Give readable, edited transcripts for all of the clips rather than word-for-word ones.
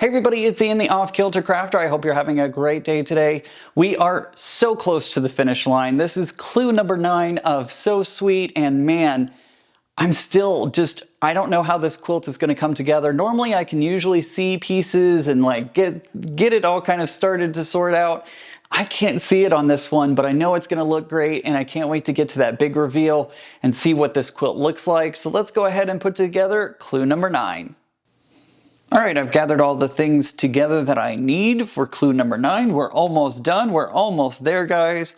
Hey everybody, it's Ian the Off Kilter Crafter. I hope you're having a great day today. We are so close to the finish line. This is clue number 9 of So Sweet, and man, I'm still just, I don't know how this quilt is going to come together. Normally I can usually see pieces and like get it all kind of started to sort out. I can't see it on this one, but I know it's going to look great, and I can't wait to get to that big reveal and see what this quilt looks like. So let's go ahead and put together clue number 9. All right, I've gathered all the things together that I need for clue number 9. We're almost done. We're almost there, guys.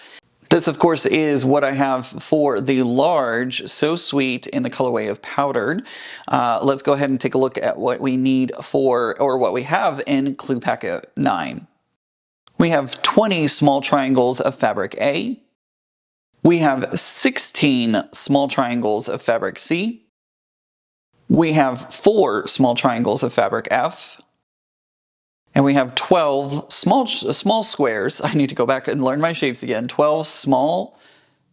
This, of course, is what I have for the large So Sweet in the colorway of powdered. Let's go ahead and take a look at what we need for, or what we have in clue packet 9. We have 20 small triangles of fabric A. We have 16 small triangles of fabric C. We have 4 small triangles of fabric F, and we have 12 small squares. I need to go back and learn my shapes again. 12 small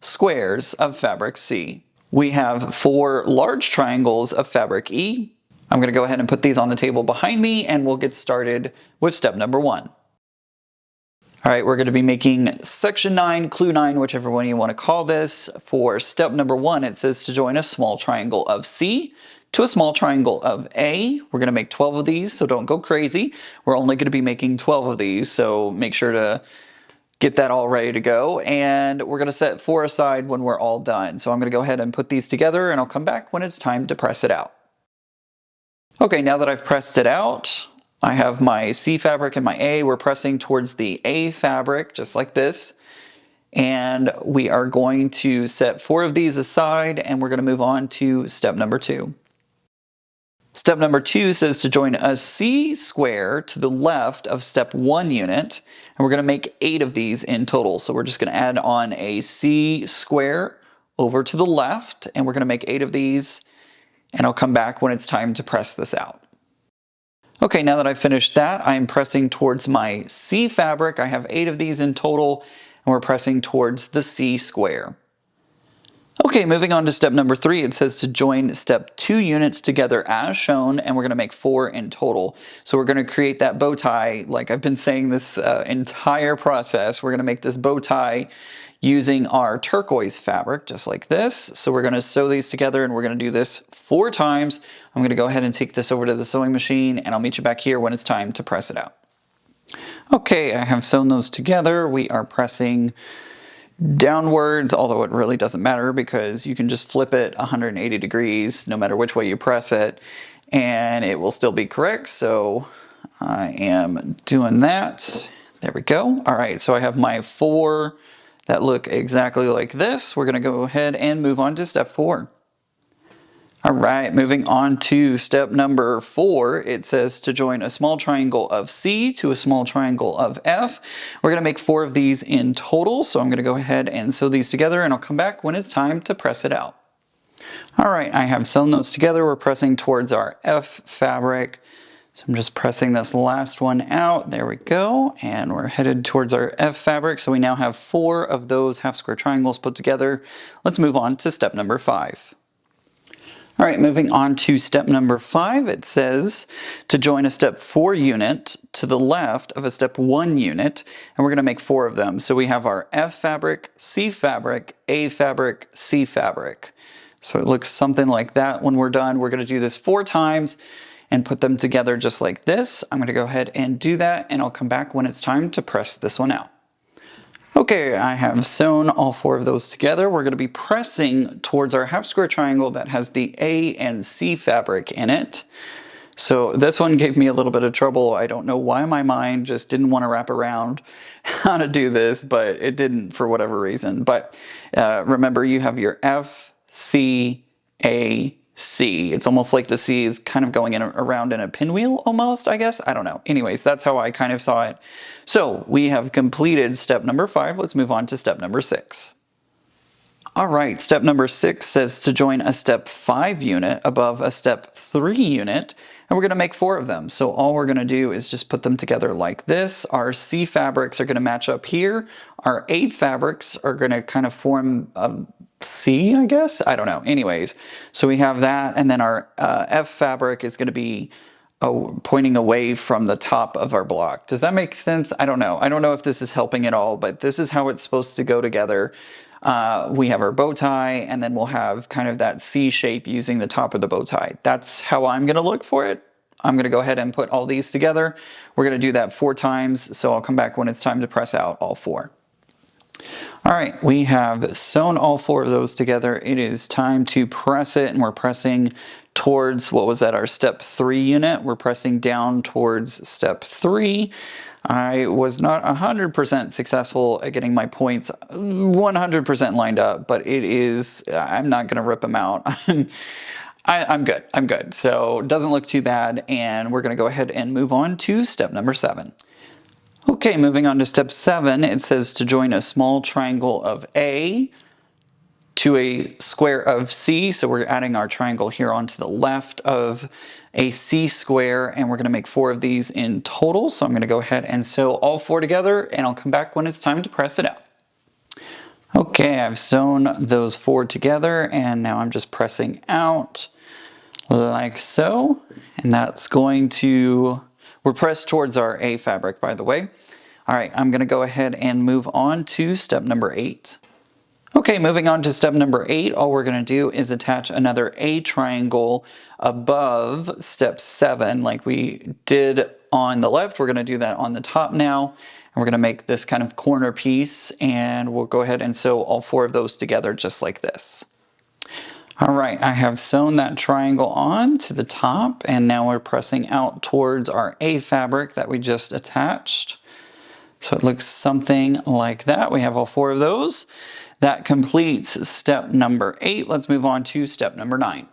squares of fabric C. We have 4 large triangles of fabric E. I'm going to go ahead and put these on the table behind me, and we'll get started with step number 1. All right, we're going to be making section 9, clue 9, whichever one you want to call this. For step number 1, it says to join a small triangle of C to a small triangle of A. We're going to make 12 of these, so don't go crazy. We're only going to be making 12 of these, so make sure to get that all ready to go. And we're going to set 4 aside when we're all done. So I'm going to go ahead and put these together, and I'll come back when it's time to press it out. Okay, now that I've pressed it out, I have my C fabric and my A. We're pressing towards the A fabric, just like this. And we are going to set 4 of these aside, and we're going to move on to step number 2. Step number 2 says to join a C square to the left of step 1 unit, and we're going to make 8 of these in total. So we're just going to add on a C square over to the left, and we're going to make 8 of these, and I'll come back when it's time to press this out. Okay, now that I've finished that, I'm pressing towards my C fabric. I have 8 of these in total, and we're pressing towards the C square. Okay, moving on to step number 3, it says to join step 2 units together as shown, and we're going to make 4 in total. So we're going to create that bow tie, like I've been saying this entire process. We're going to make this bow tie using our turquoise fabric, just like this. So we're going to sew these together, and we're going to do this 4 times. I'm going to go ahead and take this over to the sewing machine, and I'll meet you back here when it's time to press it out. Okay, I have sewn those together. We are pressing downwards, although it really doesn't matter because you can just flip it 180 degrees no matter which way you press it, and it will still be correct. So I am doing that. There we go. All right, so I have my 4 that look exactly like this. We're going to go ahead and move on to step 4. All right, moving on to step number 4, it says to join a small triangle of C to a small triangle of F. We're going to make 4 of these in total, so I'm going to go ahead and sew these together, and I'll come back when it's time to press it out. All right, I have sewn those together. We're pressing towards our F fabric. So I'm just pressing this last one out. There we go, and we're headed towards our F fabric. So we now have 4 of those half square triangles put together. Let's move on to step number 5. All right, moving on to step number 5, it says to join a step 4 unit to the left of a step 1 unit, and we're going to make 4 of them. So we have our F fabric, C fabric, A fabric, C fabric. So it looks something like that when we're done. We're going to do this 4 times and put them together just like this. I'm going to go ahead and do that, and I'll come back when it's time to press this one out. Okay, I have sewn all 4 of those together. We're going to be pressing towards our half square triangle that has the A and C fabric in it. So this one gave me a little bit of trouble. I don't know why my mind just didn't want to wrap around how to do this, but it didn't for whatever reason. But remember, you have your F, C, A, C. It's almost like the C is kind of going around in a pinwheel almost, I guess. I don't know. Anyways, that's how I kind of saw it. So we have completed step number 5. Let's move on to step number 6. All right, step number 6 says to join a step 5 unit above a step 3 unit, and we're going to make 4 of them. So all we're going to do is just put them together like this. Our C fabrics are going to match up here. Our A fabrics are going to kind of form a C, I guess? I don't know. Anyways, so we have that, and then our F fabric is going to be pointing away from the top of our block. Does that make sense? I don't know. I don't know if this is helping at all, but this is how it's supposed to go together. We have our bow tie, and then we'll have kind of that C shape using the top of the bow tie. That's how I'm gonna look for it. I'm gonna go ahead and put all these together. We're gonna do that 4 times, so I'll come back when it's time to press out all 4. All right, we have sewn all 4 of those together. It is time to press it, and we're pressing towards, what was that, our step 3 unit. We're pressing down towards step 3. I was not 100% successful at getting my points 100% lined up, but it is, I'm not gonna rip them out. I'm good. So it doesn't look too bad, and we're gonna go ahead and move on to step number 7. Okay, moving on to step 7, it says to join a small triangle of A to a square of C. So we're adding our triangle here onto the left of a C square, and we're gonna make 4 of these in total. So I'm gonna go ahead and sew all 4 together, and I'll come back when it's time to press it out. Okay, I've sewn those 4 together, and now I'm just pressing out like so, and that's going to, we're pressed towards our A fabric, by the way. All right, I'm gonna go ahead and move on to step number 8. Okay, moving on to step number 8, all we're gonna do is attach another A triangle above step 7 like we did on the left. We're gonna do that on the top now, and we're gonna make this kind of corner piece, and we'll go ahead and sew all 4 of those together just like this. All right, I have sewn that triangle on to the top, and now we're pressing out towards our A fabric that we just attached. So it looks something like that. We have all 4 of those. That completes step number 8. Let's move on to step number 9.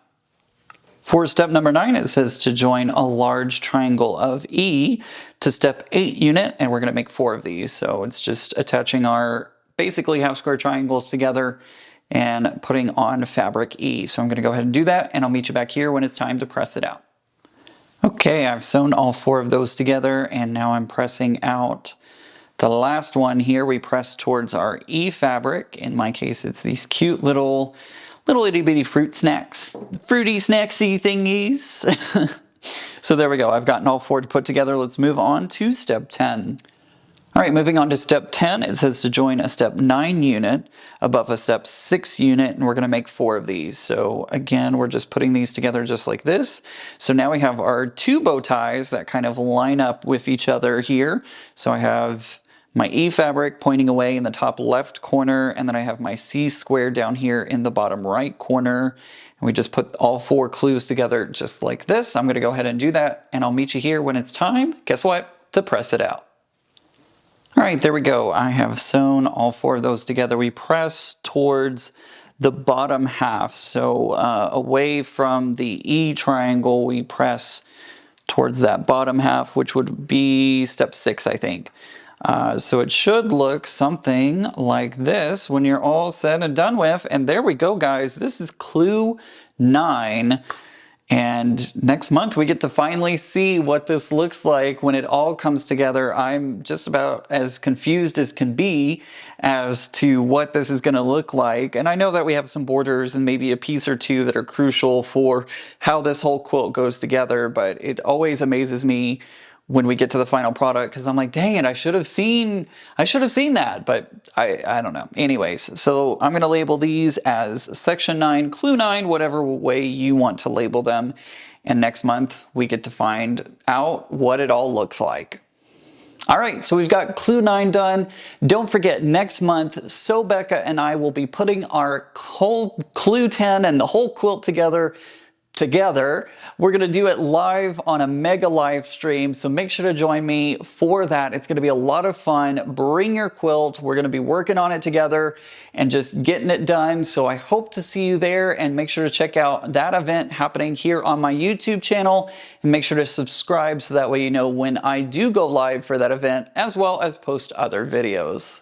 For step number 9, it says to join a large triangle of E to step 8 unit, and we're gonna make 4 of these. So it's just attaching our basically half square triangles together and putting on fabric E. So I'm gonna go ahead and do that, and I'll meet you back here when it's time to press it out. Okay, I've sewn all 4 of those together, and now I'm pressing out the last one here. We press towards our E fabric. In my case, it's these cute little itty bitty fruity snacksy thingies. So there we go. I've gotten all 4 to put together. Let's move on to step 10. All right, moving on to step 10, it says to join a step 9 unit above a step 6 unit, and we're gonna make 4 of these. So again, we're just putting these together just like this. So now we have our 2 bow ties that kind of line up with each other here. So I have my E fabric pointing away in the top left corner, and then I have my C square down here in the bottom right corner. And we just put all 4 clues together just like this. I'm gonna go ahead and do that, and I'll meet you here when it's time, guess what, to press it out. All right, there we go. I have sewn all 4 of those together. We press towards the bottom half. So away from the E triangle, we press towards that bottom half, which would be step 6, I think. So it should look something like this when you're all said and done with. And there we go, guys. This is clue 9. And next month we get to finally see what this looks like when it all comes together. I'm just about as confused as can be as to what this is going to look like. And I know that we have some borders and maybe a piece or 2 that are crucial for how this whole quilt goes together, but it always amazes me when we get to the final product, because I'm like, dang it, I should have seen that, but I don't know. Anyways, so I'm gonna label these as section 9, clue 9, whatever way you want to label them. And next month we get to find out what it all looks like. All right, so we've got clue 9 done. Don't forget, next month, So Becca and I will be putting our whole clue 10 and the whole quilt together. We're gonna do it live on a mega live stream, so make sure to join me for that. It's gonna be a lot of fun. Bring your quilt. We're gonna be working on it together and just getting it done. So I hope to see you there, and make sure to check out that event happening here on my YouTube channel, and make sure to subscribe so that way you know when I do go live for that event, as well as post other videos.